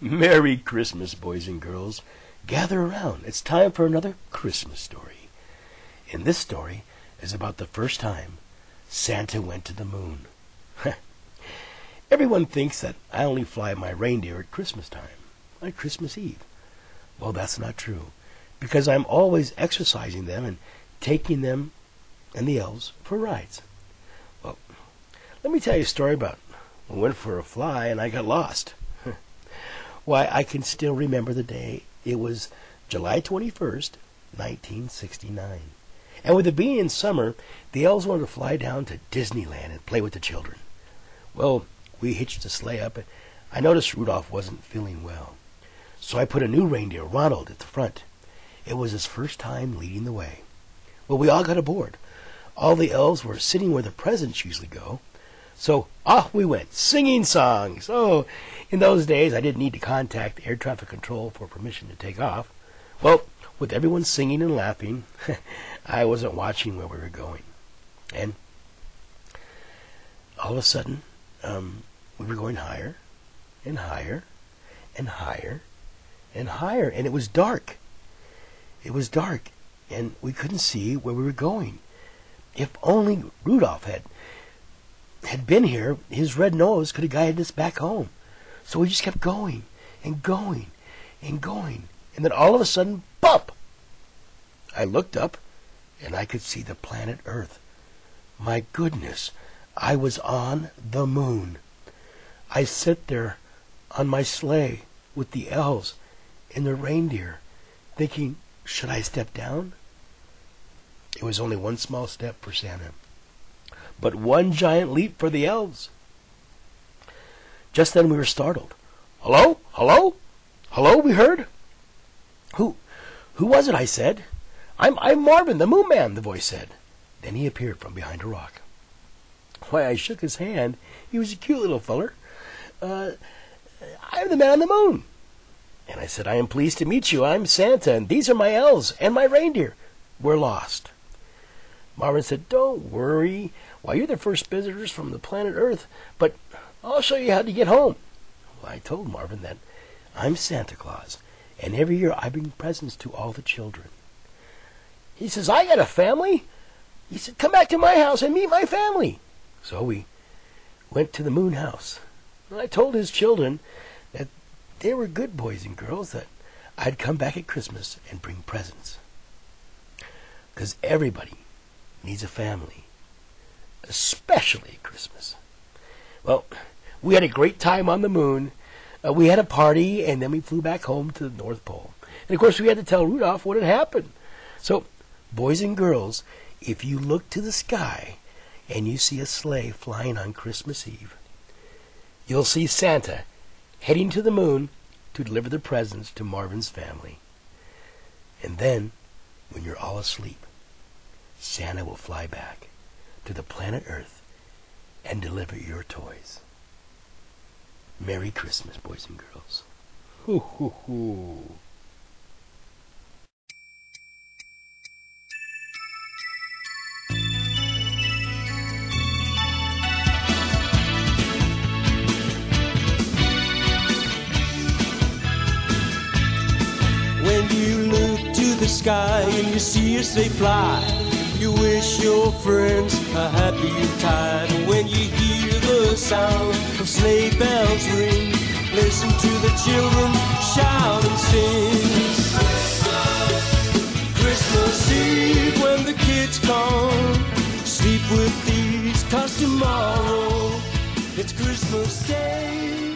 Merry Christmas, boys and girls. Gather around. It's time for another Christmas story. And this story is about the first time Santa went to the moon. Everyone thinks that I only fly my reindeer at Christmas time, like Christmas Eve. Well, that's not true, because I'm always exercising them and taking them and the elves for rides. Well, let me tell you a story about I went for a fly and I got lost. Why, I can still remember the day. It was July 21st, 1969. And with it being in summer, the elves wanted to fly down to Disneyland and play with the children. Well, we hitched the sleigh up, and I noticed Rudolph wasn't feeling well. So I put a new reindeer, Ronald, at the front. It was his first time leading the way. Well, we all got aboard. All the elves were sitting where the presents usually go. So off we went, singing songs. Oh, in those days, I didn't need to contact air traffic control for permission to take off. Well, with everyone singing and laughing, I wasn't watching where we were going. And all of a sudden, we were going higher and higher and higher and higher. And it was dark. It was dark, and we couldn't see where we were going. If only Rudolph had been here, his red nose could have guided us back home. So we just kept going and going and going. And then all of a sudden, bump! I looked up, and I could see the planet Earth. My goodness, I was on the moon. I sat there on my sleigh with the elves and the reindeer, thinking, should I step down? It was only one small step for Santa, but one giant leap for the elves. Just then we were startled. Hello? Hello? Hello, we heard? Who was it, I said. I'm Marvin, the Moon Man, the voice said. Then he appeared from behind a rock. Why, I shook his hand. He was a cute little feller. I'm the man on the moon. And I said, I am pleased to meet you. I'm Santa, and these are my elves and my reindeer. We're lost. Marvin said, don't worry. Why, you're the first visitors from the planet Earth, but I'll show you how to get home. Well, I told Marvin that I'm Santa Claus, and every year I bring presents to all the children. He says, I got a family. He said, come back to my house and meet my family. So we went to the moon house. And I told his children that they were good boys and girls, that I'd come back at Christmas and bring presents. Because everybody needs a family, especially at Christmas. Well, we had a great time on the moon. We had a party, and then we flew back home to the North Pole. And, of course, we had to tell Rudolph what had happened. So, boys and girls, if you look to the sky and you see a sleigh flying on Christmas Eve, you'll see Santa heading to the moon to deliver the presents to Marvin's family. And then, when you're all asleep, Santa will fly back to the planet Earth and deliver your toys. Merry Christmas, boys and girls. Hoo, hoo, hoo. When you look to the sky and you see a sleigh fly, you wish your friends a happy tide. And when you hear the sound of sleigh bells ring, listen to the children shout and sing. Christmas Eve when the kids come, sleep with these 'cause tomorrow it's Christmas Day.